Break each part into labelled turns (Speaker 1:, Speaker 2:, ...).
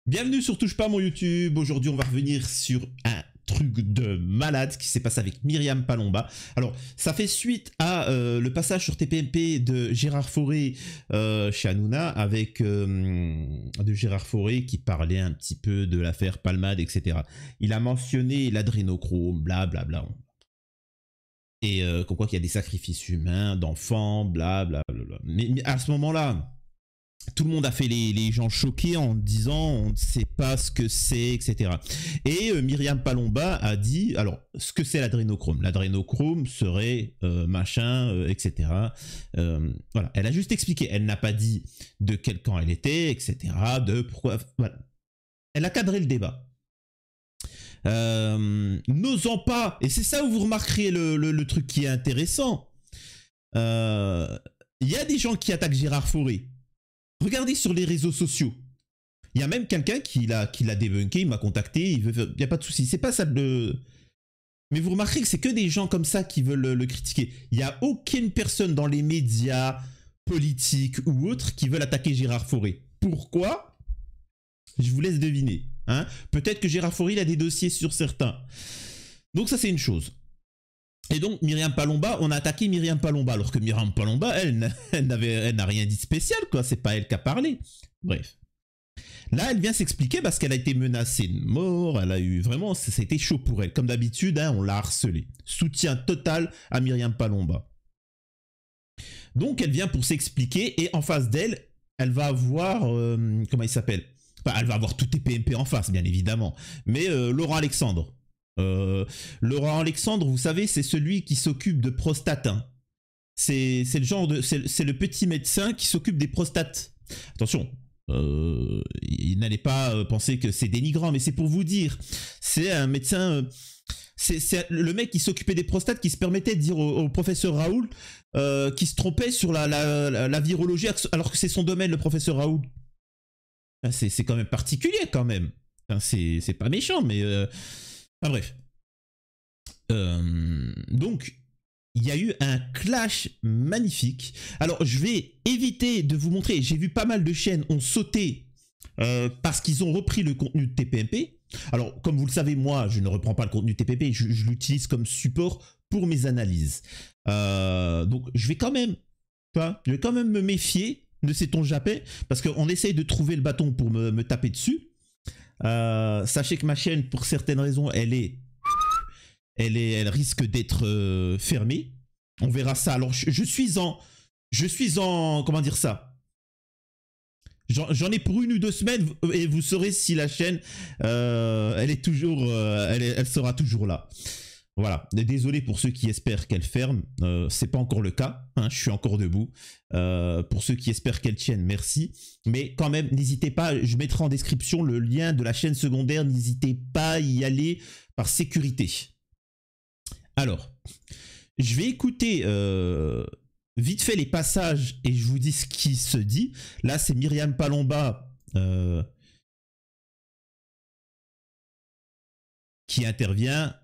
Speaker 1: Bienvenue sur Touche pas mon YouTube. Aujourd'hui, on va revenir sur un truc de malade qui s'est passé avec Myriam Palomba. Alors, ça fait suite à le passage sur TPMP de Gérard Fauré chez Hanouna avec de Gérard Fauré qui parlait un petit peu de l'affaire Palmade, etc. Il a mentionné l'adrénochrome, blablabla. Et comme quoi qu'il y a des sacrifices humains d'enfants, blablabla. Mais à ce moment-là, tout le monde a fait les gens choqués en disant on ne sait pas ce que c'est, etc. Et Myriam Palomba a dit, alors, ce que c'est l'adrénochrome. L'adrénochrome serait machin, etc. Voilà, elle a juste expliqué. Elle n'a pas dit de quel camp elle était, etc. De pourquoi... Voilà. Elle a cadré le débat. N'osant pas, et c'est ça où vous remarquerez le truc qui est intéressant, il y a des gens qui attaquent Gérard Fauré. Regardez sur les réseaux sociaux. Il y a même quelqu'un qui l'a débunké, il m'a contacté, il n'y a pas de souci. C'est pas ça le... Mais vous remarquerez que c'est que des gens comme ça qui veulent le critiquer. Il n'y a aucune personne dans les médias, politiques ou autres, qui veulent attaquer Gérard Fauré. Pourquoi? Je vous laisse deviner. Hein, peut-être que Gérard Fauré il a des dossiers sur certains. Donc ça c'est une chose. Et donc Myriam Palomba, on a attaqué Myriam Palomba, alors que Myriam Palomba, elle n'a rien dit de spécial, quoi. C'est pas elle qui a parlé. Bref. Là, elle vient s'expliquer parce qu'elle a été menacée de mort. Elle a eu vraiment, ça a été chaud pour elle. Comme d'habitude, hein, on l'a harcelée. Soutien total à Myriam Palomba. Donc elle vient pour s'expliquer et en face d'elle, elle va avoir comment il s'appelle? Enfin, elle va avoir tout TPMP en face, bien évidemment. Mais Laurent Alexandre. Laurent Alexandre, vous savez, c'est celui qui s'occupe de prostate. Hein. C'est le genre de, c'est le petit médecin qui s'occupe des prostates. Attention, il n'allait pas penser que c'est dénigrant, mais c'est pour vous dire. C'est un médecin. C'est le mec qui s'occupait des prostates qui se permettait de dire au professeur Raoul qui se trompait sur la virologie alors que c'est son domaine, le professeur Raoul. C'est quand même particulier, quand même. Enfin, c'est pas méchant, mais. Enfin bref. Donc, il y a eu un clash magnifique. Alors, je vais éviter de vous montrer. J'ai vu pas mal de chaînes ont sauté parce qu'ils ont repris le contenu de TPMP. Alors, comme vous le savez, moi, je ne reprends pas le contenu de TPMP. Je l'utilise comme support pour mes analyses. Donc, je vais quand même me méfier de sait-on jamais, parce qu'on essaye de trouver le bâton pour me taper dessus. Sachez que ma chaîne, pour certaines raisons, elle risque d'être fermée. On verra ça. Alors, je suis en, comment dire ça? J'en ai pour 1 ou 2 semaines et vous saurez si la chaîne, elle est toujours, elle sera toujours là. Voilà. Désolé pour ceux qui espèrent qu'elle ferme. C'est pas encore le cas. Hein, je suis encore debout. Pour ceux qui espèrent qu'elle tienne, merci. Mais quand même, n'hésitez pas. Je mettrai en description le lien de la chaîne secondaire. N'hésitez pas à y aller par sécurité. Alors, je vais écouter vite fait les passages et je vous dis ce qui se dit. Là, c'est Myriam Palomba qui intervient.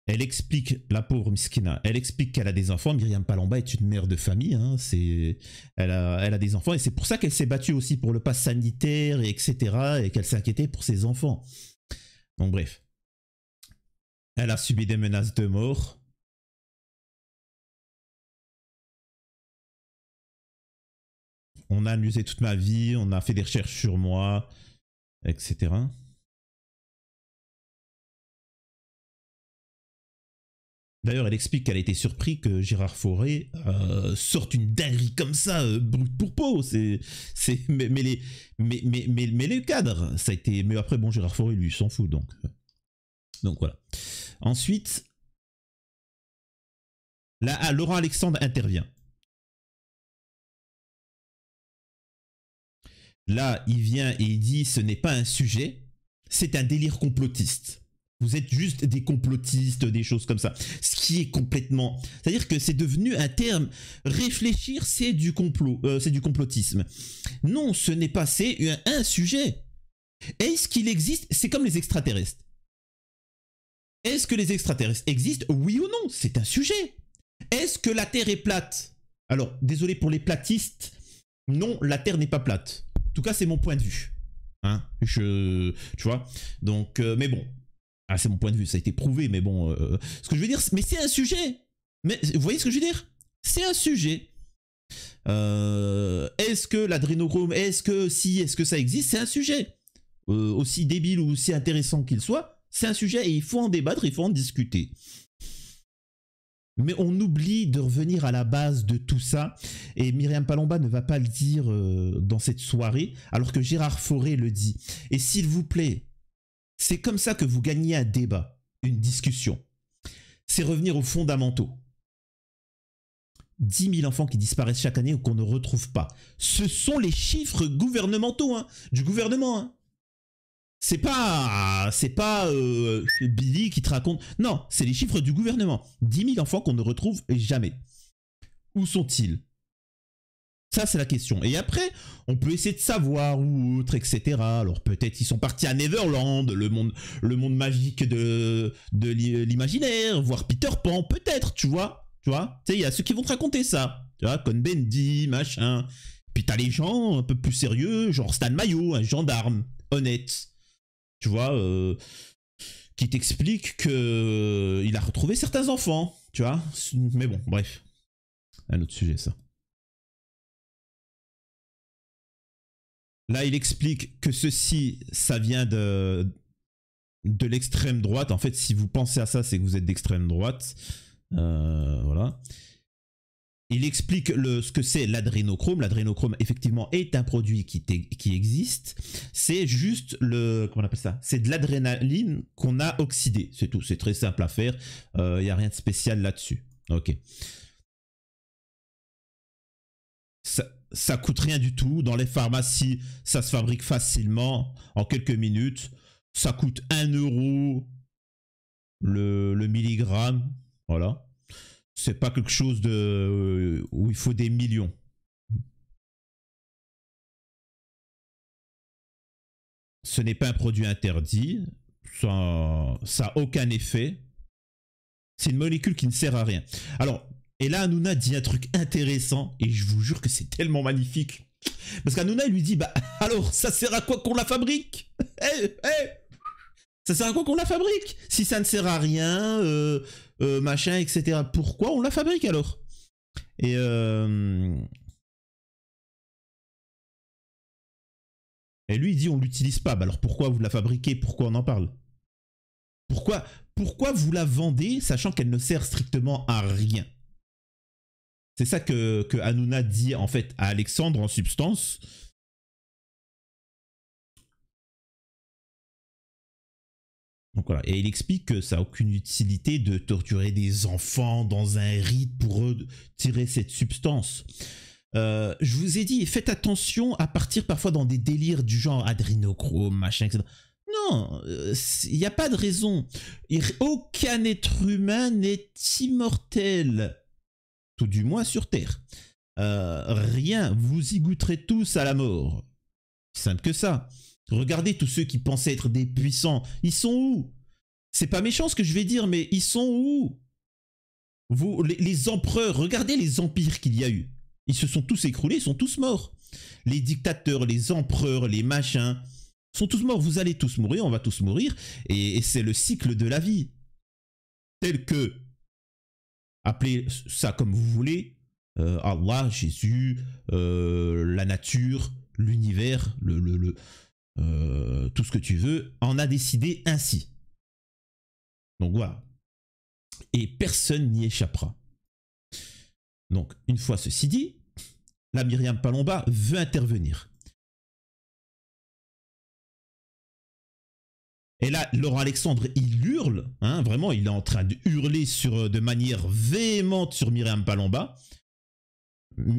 Speaker 1: Elle explique, la pauvre Miskina, elle explique qu'elle a des enfants. Myriam Palomba est une mère de famille. Hein, elle a des enfants et c'est pour ça qu'elle s'est battue aussi pour le pass sanitaire, et etc. Et qu'elle s'inquiétait pour ses enfants. Donc bref. Elle a subi des menaces de mort. On a amusé toute ma vie, on a fait des recherches sur moi, etc. D'ailleurs, elle explique qu'elle a été surprise que Gérard Fauré sorte une dinguerie comme ça, brut pour peau. Mais les cadres, ça a été. Mais après, bon, Gérard Fauré, lui, il s'en fout, donc voilà. Ensuite, là, Laurent Alexandre intervient. Là, il vient et il dit ce n'est pas un sujet, c'est un délire complotiste. Vous êtes juste des complotistes, des choses comme ça. Ce qui est complètement... C'est-à-dire que c'est devenu un terme. Réfléchir, c'est du complot, c'est du complotisme. Non, ce n'est pas, c'est un sujet. Est-ce qu'il existe? C'est comme les extraterrestres. Est-ce que les extraterrestres existent? Oui ou non? C'est un sujet. Est-ce que la Terre est plate? Alors, désolé pour les platistes. Non, la Terre n'est pas plate. En tout cas, c'est mon point de vue. Hein, tu vois. Donc, mais bon. Ah, c'est mon point de vue, ça a été prouvé, mais bon. Ce que je veux dire, mais c'est un sujet. Mais vous voyez ce que je veux dire? C'est un sujet. Est-ce que l'adrénochrome, est-ce que ça existe? C'est un sujet. Aussi débile ou aussi intéressant qu'il soit, c'est un sujet et il faut en débattre, il faut en discuter. Mais on oublie de revenir à la base de tout ça. Et Myriam Palomba ne va pas le dire dans cette soirée, alors que Gérard Fauré le dit. Et s'il vous plaît, c'est comme ça que vous gagnez un débat, une discussion. C'est revenir aux fondamentaux. 10 000 enfants qui disparaissent chaque année ou qu'on ne retrouve pas. Ce sont les chiffres gouvernementaux, hein, du gouvernement. Hein. C'est pas Billy qui te raconte. Non, c'est les chiffres du gouvernement. 10 000 enfants qu'on ne retrouve jamais. Où sont-ils? Ça, c'est la question. Et après, on peut essayer de savoir où autre, etc. Alors peut-être ils sont partis à Neverland, le monde magique de l'imaginaire, voir Peter Pan, peut-être, tu vois. Tu sais, il y a ceux qui vont te raconter ça. Tu vois, Cohn-Bendit, machin. Puis t'as les gens un peu plus sérieux, genre Stan Mayo, un gendarme, honnête. Tu vois, qui t'explique que il a retrouvé certains enfants, tu vois. Mais bon, bref. Un autre sujet, ça. Là, il explique que ceci, ça vient de l'extrême droite. En fait, si vous pensez à ça, c'est que vous êtes d'extrême droite. Voilà. Il explique ce que c'est l'adrénochrome. L'adrénochrome, effectivement, est un produit qui existe. C'est juste comment on appelle ça? C'est de l'adrénaline qu'on a oxydée. C'est tout. C'est très simple à faire. Il n'y a rien de spécial là-dessus. Ok. Ça coûte rien du tout. Dans les pharmacies, ça se fabrique facilement en quelques minutes. Ça coûte 1 € le milligramme. Voilà. C'est pas quelque chose où il faut des millions. Ce n'est pas un produit interdit. Ça n'a aucun effet. C'est une molécule qui ne sert à rien. Alors, et là, Hanouna dit un truc intéressant, et je vous jure que c'est tellement magnifique. Parce qu'Hanouna, il lui dit, bah alors, ça sert à quoi qu'on la fabrique? Ça sert à quoi qu'on la fabrique? Si ça ne sert à rien, machin, etc. Pourquoi on la fabrique alors? Et lui, il dit, on l'utilise pas. Bah alors pourquoi vous la fabriquez? Pourquoi on en parle? Pourquoi vous la vendez, sachant qu'elle ne sert strictement à rien? C'est ça que Hanouna dit en fait à Alexandre en substance. Donc voilà. Et il explique que ça n'a aucune utilité de torturer des enfants dans un rite pour tirer cette substance. Je vous ai dit, faites attention à partir parfois dans des délires du genre adrénochrome, machin, etc. Non, il n'y a pas de raison. Aucun être humain n'est immortel. Tout du moins sur Terre. Rien, vous y goûterez tous à la mort. Simple que ça. Regardez tous ceux qui pensaient être des puissants. Ils sont où? C'est pas méchant ce que je vais dire, mais ils sont où? Les empereurs, regardez les empires qu'il y a eu. Ils se sont tous écroulés, ils sont tous morts. Les dictateurs, les empereurs, les machins, sont tous morts. Vous allez tous mourir, on va tous mourir. Et c'est le cycle de la vie. Tel que, appelez ça comme vous voulez, Allah, Jésus, la nature, l'univers, tout ce que tu veux, en a décidé ainsi. Donc voilà. Et personne n'y échappera. Donc, une fois ceci dit, la Myriam Palomba veut intervenir. Et là, Laurent Alexandre, il hurle, hein, vraiment, il est en train de hurler de manière véhémente sur Myriam Palomba.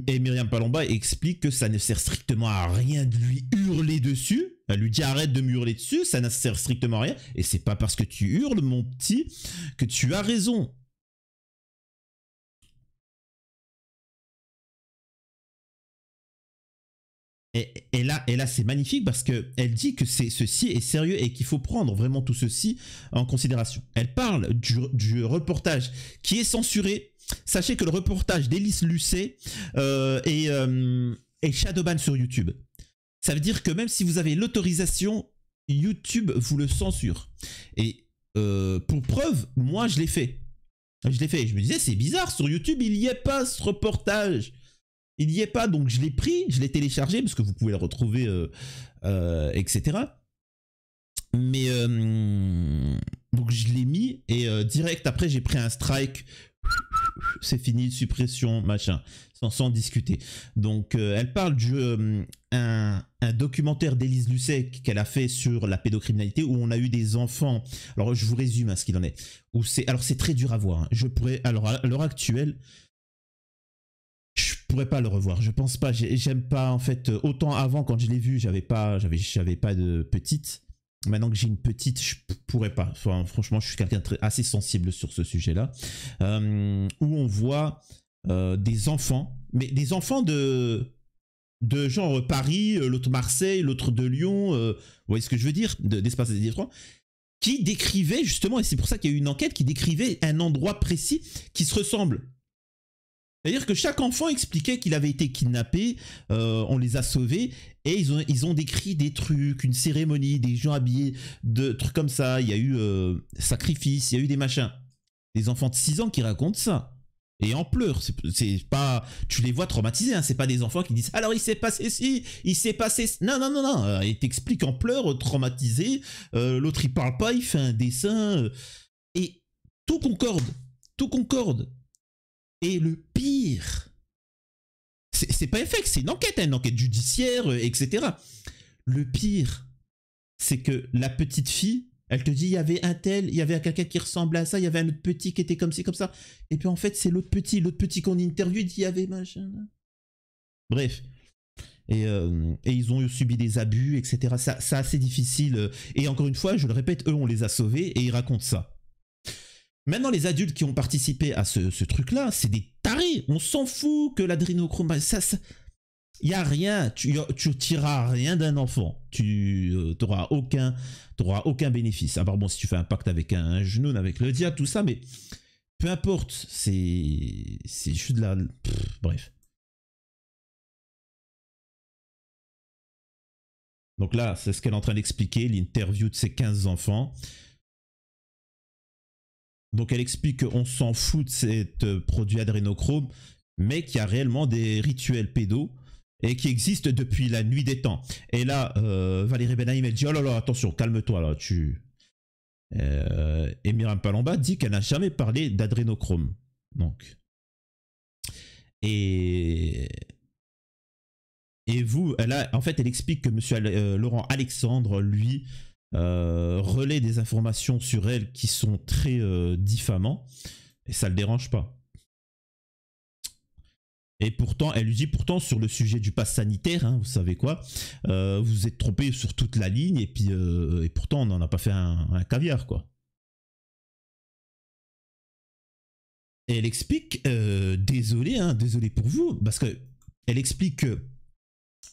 Speaker 1: Et Myriam Palomba explique que ça ne sert strictement à rien de lui hurler dessus. Elle lui dit arrête de me hurler dessus, ça ne sert strictement à rien. Et c'est pas parce que tu hurles, mon petit, que tu as raison. Et là c'est magnifique parce qu'elle dit que ceci est sérieux et qu'il faut prendre vraiment tout ceci en considération. Elle parle du reportage qui est censuré. Sachez que le reportage d'Élise Lucet est shadowban sur YouTube. Ça veut dire que même si vous avez l'autorisation, YouTube vous le censure. Et pour preuve, moi je l'ai fait. Je l'ai fait. Je me disais, c'est bizarre, sur YouTube, il n'y a pas ce reportage. Il n'y est pas, donc je l'ai pris, je l'ai téléchargé, parce que vous pouvez le retrouver, etc. Mais donc je l'ai mis, et direct après, j'ai pris un strike. C'est fini, suppression, machin, sans discuter. Donc elle parle un documentaire d'Élise Lucet qu'elle a fait sur la pédocriminalité, où on a eu des enfants. Alors je vous résume ce qu'il en est. Alors c'est très dur à voir. Hein. Je pourrais, alors à l'heure actuelle, je pourrais pas le revoir. Je pense pas. J'aime pas en fait. Autant avant, quand je l'ai vu, j'avais pas de petite. Maintenant que j'ai une petite, je pourrais pas. Enfin, franchement, je suis quelqu'un assez sensible sur ce sujet-là, où on voit des enfants, mais des enfants de genre Paris, l'autre Marseille, l'autre de Lyon. Vous voyez ce que je veux dire, d'espace des détroits, qui décrivaient justement, et c'est pour ça qu'il y a eu une enquête qui décrivait un endroit précis qui se ressemble. C'est-à-dire que chaque enfant expliquait qu'il avait été kidnappé, on les a sauvés, et ils ont décrit des trucs, une cérémonie, des gens habillés de trucs comme ça. Il y a eu sacrifice, il y a eu des machins. Des enfants de 6 ans qui racontent ça. Et en pleurs. C'est pas, tu les vois traumatisés, hein. C'est pas des enfants qui disent alors il s'est passé ci, il s'est passé. Non, non, non, non. Ils t'expliquent en pleurs, traumatisés. L'autre il parle pas, il fait un dessin. Et tout concorde. Tout concorde. Et le pire, c'est pas FX, c'est une enquête judiciaire, etc. Le pire, c'est que la petite fille, elle te dit, il y avait un tel, il y avait quelqu'un qui ressemblait à ça, il y avait un autre petit qui était comme ci, comme ça. Et puis en fait, c'est l'autre petit qu'on interviewe, il dit, il y avait machin. Bref. Et ils ont subi des abus, etc. C'est assez difficile. Et encore une fois, je le répète, eux, on les a sauvés et ils racontent ça. Maintenant, les adultes qui ont participé à ce truc-là, c'est des tarés. On s'en fout que l'adrénochrome... Il n'y a rien. Tu tireras rien d'un enfant. Tu n'auras aucun bénéfice. À part, bon, si tu fais un pacte avec un genou, avec le diable, tout ça, mais peu importe. C'est juste de la... bref. Donc là, c'est ce qu'elle est en train d'expliquer, l'interview de ces 15 enfants. Donc elle explique qu'on s'en fout de cet produit adrénochrome, mais qu'il y a réellement des rituels pédos et qui existent depuis la nuit des temps. Et là, Valérie Benaïm, elle dit oh là là, attention, calme-toi là, et Myriam Palomba dit qu'elle n'a jamais parlé d'adrénochrome. Donc. Et vous, en fait, elle explique que monsieur Laurent Alexandre, lui, relaie des informations sur elle qui sont très diffamants, et ça le dérange pas. Et pourtant, elle lui dit pourtant sur le sujet du pass sanitaire, hein, vous savez quoi, vous êtes trompé sur toute la ligne, et puis et pourtant on n'en a pas fait un caviar, quoi. Et elle explique, désolé, hein, désolé pour vous, parce que elle explique que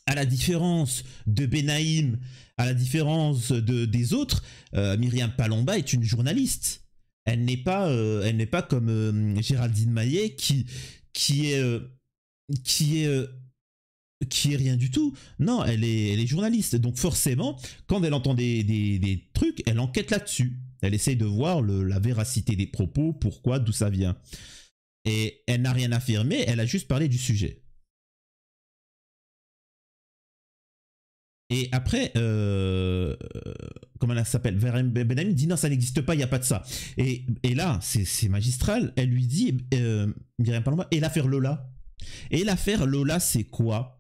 Speaker 1: à la différence de Benaïm, à la différence des autres, Myriam Palomba est une journaliste. Elle n'est pas comme Géraldine Maillet qui est rien du tout. Non, elle est journaliste. Donc forcément, quand elle entend des trucs, elle enquête là-dessus. Elle essaye de voir la véracité des propos, pourquoi, d'où ça vient. Et elle n'a rien affirmé, elle a juste parlé du sujet. Et après, comment elle s'appelle, Benami dit non, ça n'existe pas, il n'y a pas de ça. Et là, c'est magistral. Elle lui dit, Myriam Palomba, et l'affaire Lola. Et l'affaire Lola, c'est quoi?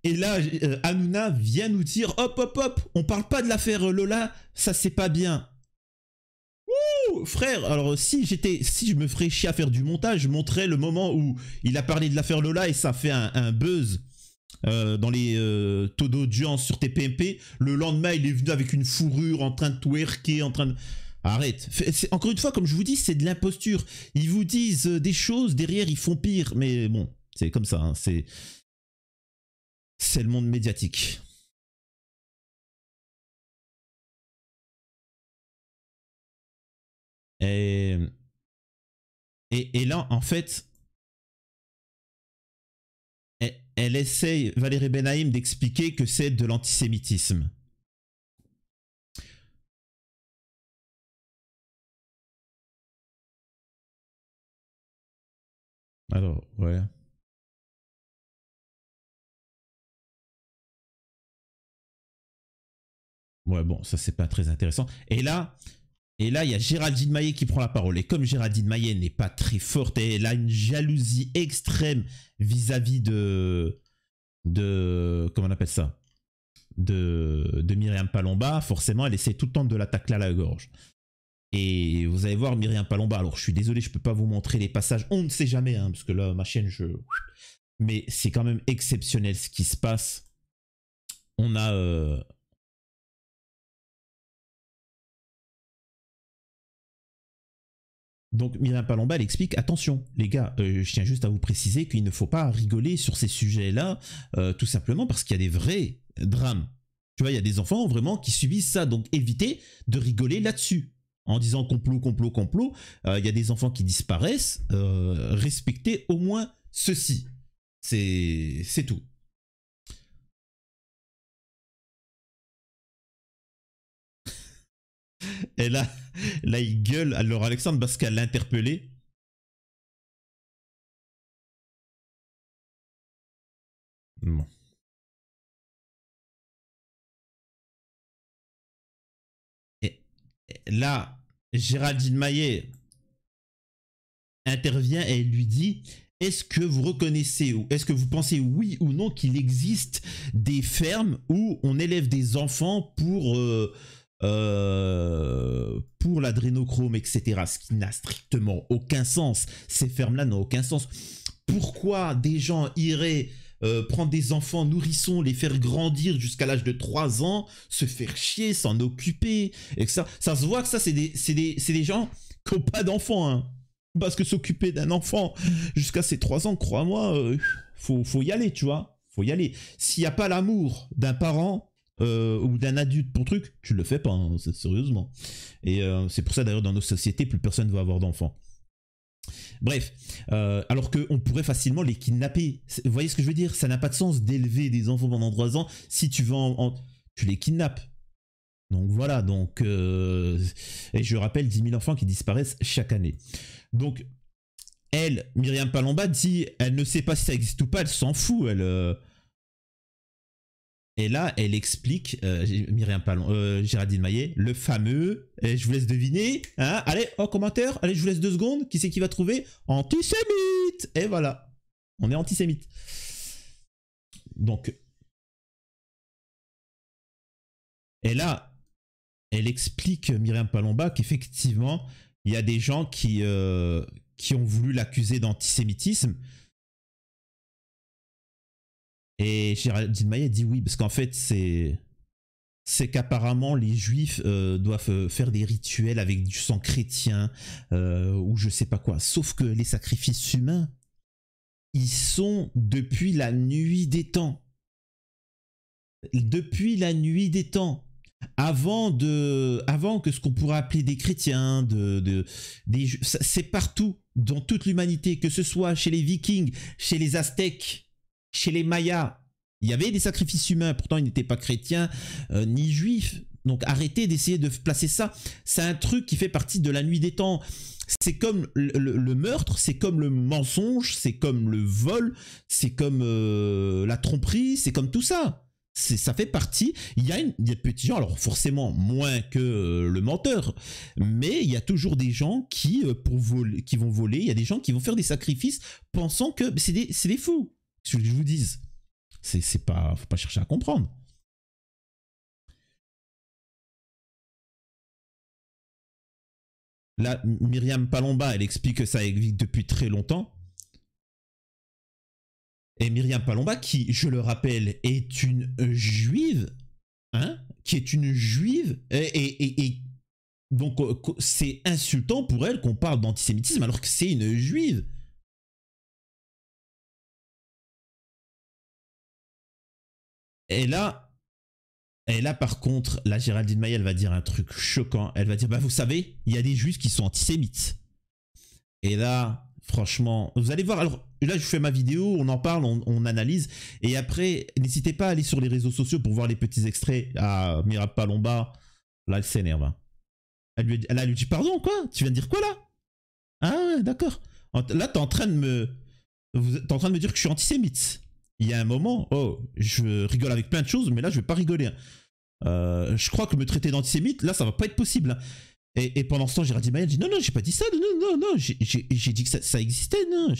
Speaker 1: Et là, Hanouna vient nous dire, hop, hop, hop, on parle pas de l'affaire Lola, ça c'est pas bien. Ouh, frère, alors si je me ferais chier à faire du montage, je montrerais le moment où il a parlé de l'affaire Lola et ça fait un buzz. Dans les taux d'audience sur TPMP, le lendemain il est venu avec une fourrure en train de twerker, en train de... Arrête. Encore une fois, comme je vous dis, c'est de l'imposture. Ils vous disent des choses, derrière ils font pire, mais bon, c'est comme ça, hein. C'est le monde médiatique. Et là, en fait, elle essaye, Valérie Benaïm, d'expliquer que c'est de l'antisémitisme. Alors, ouais. Ouais, bon, ça c'est pas très intéressant. Et là, il y a Géraldine Maillet qui prend la parole. Et comme Géraldine Maillet n'est pas très forte, et elle a une jalousie extrême vis-à-vis comment on appelle ça, de Myriam Palomba, forcément, elle essaie tout le temps de l'attaquer à la gorge. Et vous allez voir Myriam Palomba. Alors, je suis désolé, je peux pas vous montrer les passages. On ne sait jamais, hein, parce que là, ma chaîne, mais c'est quand même exceptionnel ce qui se passe. On a donc Myriam Palomba, elle explique, attention les gars, je tiens juste à vous préciser qu'il ne faut pas rigoler sur ces sujets-là, tout simplement parce qu'il y a des vrais drames. Tu vois, il y a des enfants vraiment qui subissent ça, donc évitez de rigoler là-dessus. En disant complot, complot, complot, il y a des enfants qui disparaissent, respectez au moins ceci. C'est tout. Et là, il gueule à Laure Alexandre parce qu'elle l'a interpellé. Bon. Et là, Géraldine Maillet intervient et lui dit: est-ce que vous reconnaissez ou est-ce que vous pensez oui ou non qu'il existe des fermes où on élève des enfants pour l'adrénochrome, etc. Ce qui n'a strictement aucun sens. Ces fermes-là n'ont aucun sens. Pourquoi des gens iraient prendre des enfants nourrissons, les faire grandir jusqu'à l'âge de 3 ans, se faire chier, s'en occuper, et que ça se voit que ça, c'est des gens qui n'ont pas d'enfants, hein. Parce que s'occuper d'un enfant jusqu'à ses 3 ans, crois-moi, faut y aller, tu vois. Faut y aller. S'il n'y a pas l'amour d'un parent ou d'un adulte pour truc, tu le fais pas, hein, sérieusement. Et c'est pour ça d'ailleurs dans nos sociétés, plus personne ne va avoir d'enfants. Bref, alors qu'on pourrait facilement les kidnapper. Vous voyez ce que je veux dire? Ça n'a pas de sens d'élever des enfants pendant 3 ans si tu vas tu les kidnappes. Donc voilà, donc et je rappelle 10 000 enfants qui disparaissent chaque année. Donc elle, Myriam Palomba dit, elle ne sait pas si ça existe ou pas, elle s'en fout, et là, elle explique, Géraldine Maillet, le fameux, je vous laisse deviner, hein, allez, en commentaire, allez, je vous laisse 2 secondes, qui c'est qui va trouver? Antisémite. Et voilà, on est antisémite. Donc, et là, elle explique, Myriam Palomba, qu'effectivement, il y a des gens qui ont voulu l'accuser d'antisémitisme. Et Géraldine Maillet dit oui, parce qu'en fait, c'est qu'apparemment, les juifs doivent faire des rituels avec du sang chrétien, ou je sais pas quoi. Sauf que les sacrifices humains, ils sont depuis la nuit des temps. Depuis la nuit des temps. Avant que ce qu'on pourrait appeler des chrétiens, c'est partout, dans toute l'humanité, que ce soit chez les Vikings, chez les Aztèques, chez les Mayas, il y avait des sacrifices humains, pourtant ils n'étaient pas chrétiens ni juifs. Donc arrêtez d'essayer de placer ça. C'est un truc qui fait partie de la nuit des temps. C'est comme le meurtre, c'est comme le mensonge, c'est comme le vol, c'est comme la tromperie, c'est comme tout ça. Ça fait partie, il y a des petits gens, alors forcément moins que le menteur, mais il y a toujours des gens qui vont voler, il y a des gens qui vont faire des sacrifices pensant que c'est des fous. Ce que je vous dise, c'est pas, faut pas chercher à comprendre. Là, Myriam Palomba, elle explique que ça existe depuis très longtemps. Et Myriam Palomba, qui, je le rappelle, est une juive, hein, qui est une juive, et donc c'est insultant pour elle qu'on parle d'antisémitisme alors que c'est une juive. Et là, par contre, la Géraldine Maillet, elle va dire un truc choquant. Elle va dire, bah vous savez, il y a des juifs qui sont antisémites. Et là, franchement, vous allez voir. Alors, là, je fais ma vidéo, on en parle, on analyse. Et après, n'hésitez pas à aller sur les réseaux sociaux pour voir les petits extraits. Ah, Myriam Palomba, là, elle s'énerve. Hein. Elle lui dit, pardon, quoi? Tu viens de dire quoi, là? Ah, ouais, d'accord. Là, t'es en train de me dire que je suis antisémite. Il y a un moment, oh, je rigole avec plein de choses, mais là, je vais pas rigoler. Hein. Je crois que me traiter d'antisémite, là, ça va pas être possible. Hein. Et pendant ce temps, j'ai dit, Maya, dit, non, j'ai pas dit ça, non, j'ai dit que ça existait, non,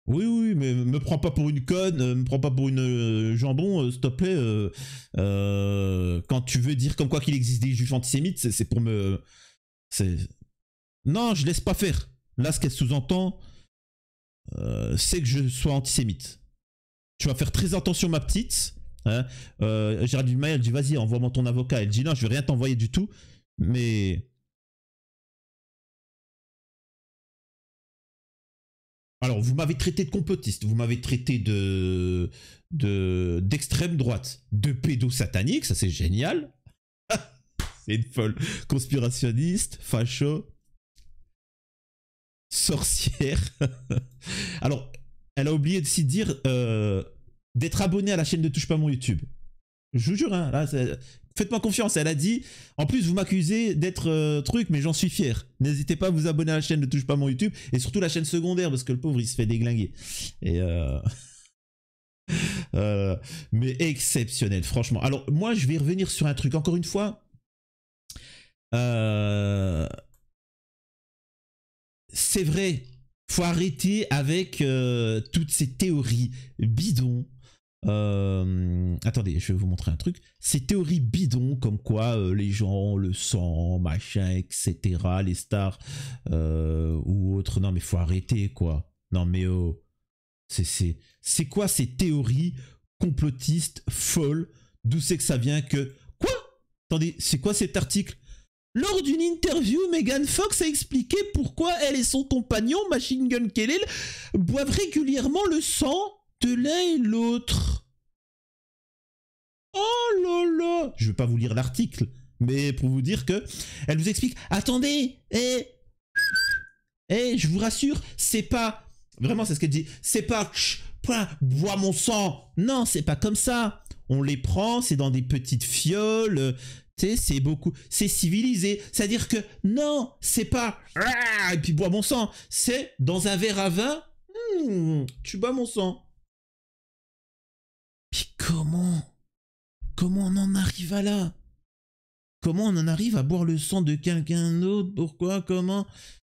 Speaker 1: Oui, mais me prends pas pour une conne, me prends pas pour une jambon, s'il te plaît. Quand tu veux dire comme quoi qu'il existe des juifs antisémites, c'est pour me... Non, je laisse pas faire. Là, ce qu'elle sous-entend, c'est que je sois antisémite. Tu vas faire très attention, ma petite. Hein. Gérald Dumail, elle dit, vas-y, envoie-moi ton avocat. Elle dit, non, je vais rien t'envoyer du tout. Mais... Alors, vous m'avez traité de complotiste, vous m'avez traité d'extrême droite, de pédosatanique, ça c'est génial. C'est une folle. Conspirationniste, facho, sorcière. Alors, elle a oublié aussi de dire d'être abonné à la chaîne de Touche pas mon YouTube. Je vous jure, hein, là, faites-moi confiance. Elle a dit, en plus, vous m'accusez d'être truc, mais j'en suis fier. N'hésitez pas à vous abonner à la chaîne de Touche pas mon YouTube et surtout la chaîne secondaire parce que le pauvre il se fait déglinguer. Et mais exceptionnel, franchement. Alors, moi, je vais revenir sur un truc encore une fois. C'est vrai, faut arrêter avec toutes ces théories bidons. Attendez, je vais vous montrer un truc. Ces théories bidons comme quoi les gens, le sang, machin, etc., les stars ou autres. Non mais faut arrêter quoi. Non mais oh, c'est quoi ces théories complotistes folles? D'où c'est que ça vient que quoi? Attendez, c'est quoi cet article? Lors d'une interview, Megan Fox a expliqué pourquoi elle et son compagnon, Machine Gun Kelly, boivent régulièrement le sang de l'un et l'autre. Oh là là! Je ne vais pas vous lire l'article, mais pour vous dire que elle vous explique. Attendez, je vous rassure, c'est pas vraiment, c'est ce qu'elle dit. C'est pas bois mon sang. Non, c'est pas comme ça. On les prend, c'est dans des petites fioles. C'est beaucoup, c'est civilisé. C'est-à-dire que non, c'est pas et puis bois mon sang. C'est dans un verre à vin. Tu bois mon sang. Puis comment on en arrive à là? Comment on en arrive à boire le sang de quelqu'un d'autre? Pourquoi? Comment?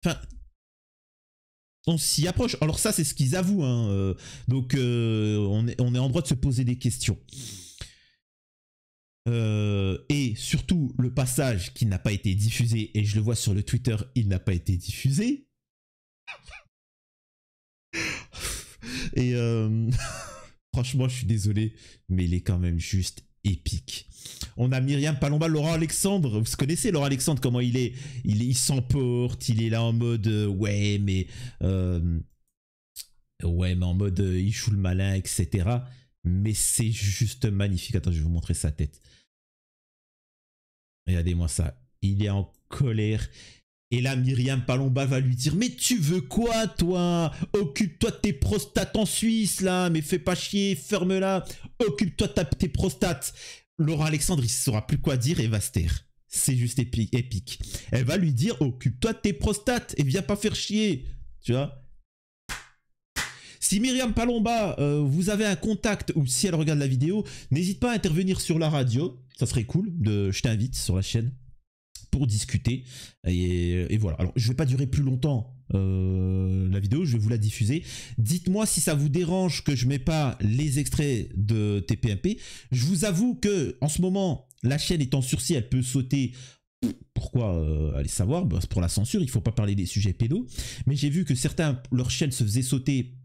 Speaker 1: Enfin, on s'y approche. Alors ça, c'est ce qu'ils avouent. Hein. Donc, on est en droit de se poser des questions. Et surtout, le passage qui n'a pas été diffusé, et je le vois sur le Twitter, il n'a pas été diffusé. Et franchement, je suis désolé, mais il est quand même juste épique. On a Myriam Palomba, Laurent Alexandre. Vous connaissez Laurent Alexandre, comment il est? Il s'emporte, il est là en mode ouais, mais en mode il joue le malin, etc. Mais c'est juste magnifique. Attends, je vais vous montrer sa tête. Regardez-moi ça. Il est en colère. Et là, Myriam Palomba va lui dire, mais tu veux quoi, toi? Occupe-toi de tes prostates en Suisse, là. Mais fais pas chier, ferme-la. Occupe-toi de tes prostates. Laurent Alexandre, il ne saura plus quoi dire et va se taire. C'est juste épique. Elle va lui dire, occupe-toi de tes prostates et viens pas faire chier. Tu vois? Si Myriam Palomba, vous avez un contact ou si elle regarde la vidéo, n'hésite pas à intervenir sur la radio. Ça serait cool. Je t'invite sur la chaîne pour discuter. Et voilà. Alors, je ne vais pas durer plus longtemps la vidéo. Je vais vous la diffuser. Dites-moi si ça vous dérange que je ne mets pas les extraits de TPMP. Je vous avoue que en ce moment, la chaîne est en sursis. Elle peut sauter... Pourquoi allez savoir, bah, pour la censure, il ne faut pas parler des sujets pédos. Mais j'ai vu que certains, leur chaîne se faisait sauter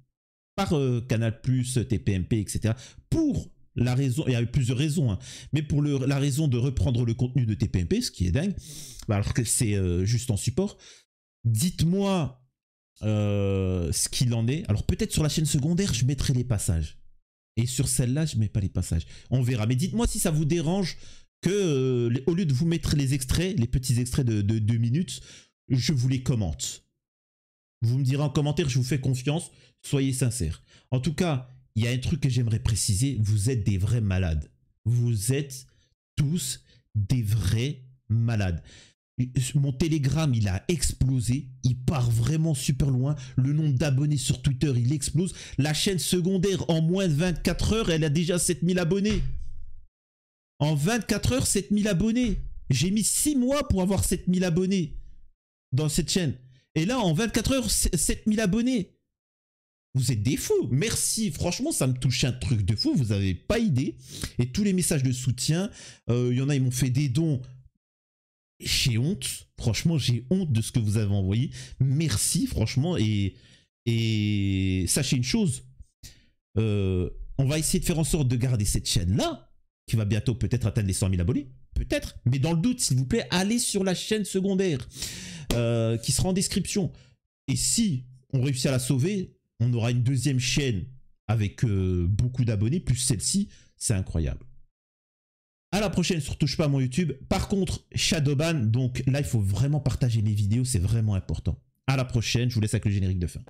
Speaker 1: par Canal+, TPMP, etc. Pour la raison, il y a eu plusieurs raisons, hein, mais pour la raison de reprendre le contenu de TPMP, ce qui est dingue, alors que c'est juste en support. Dites-moi ce qu'il en est. Alors peut-être sur la chaîne secondaire, je mettrai les passages. Et sur celle-là, je ne mets pas les passages. On verra. Mais dites-moi si ça vous dérange que, au lieu de vous mettre les extraits, les petits extraits de 2 minutes, je vous les commente. Vous me direz en commentaire, je vous fais confiance, soyez sincères. En tout cas, il y a un truc que j'aimerais préciser, vous êtes des vrais malades. Vous êtes tous des vrais malades. Mon Telegram, il a explosé, il part vraiment super loin. Le nombre d'abonnés sur Twitter, il explose. La chaîne secondaire, en moins de 24 heures, elle a déjà 7000 abonnés. En 24 heures, 7000 abonnés. J'ai mis 6 mois pour avoir 7000 abonnés dans cette chaîne. Et là, en 24 heures, 7000 abonnés. Vous êtes des fous. Merci. Franchement, ça me touche un truc de fou. Vous n'avez pas idée. Et tous les messages de soutien, il y en a, ils m'ont fait des dons. J'ai honte. Franchement, j'ai honte de ce que vous avez envoyé. Merci, franchement. Et sachez une chose. On va essayer de faire en sorte de garder cette chaîne-là, qui va bientôt peut-être atteindre les 100 000 abonnés. Peut-être. Mais dans le doute, s'il vous plaît, allez sur la chaîne secondaire qui sera en description. Et si on réussit à la sauver, on aura une deuxième chaîne avec beaucoup d'abonnés, plus celle-ci. C'est incroyable. À la prochaine sur Touche pas à mon YouTube. Par contre, Shadowban, donc là, il faut vraiment partager mes vidéos. C'est vraiment important. À la prochaine. Je vous laisse avec le générique de fin.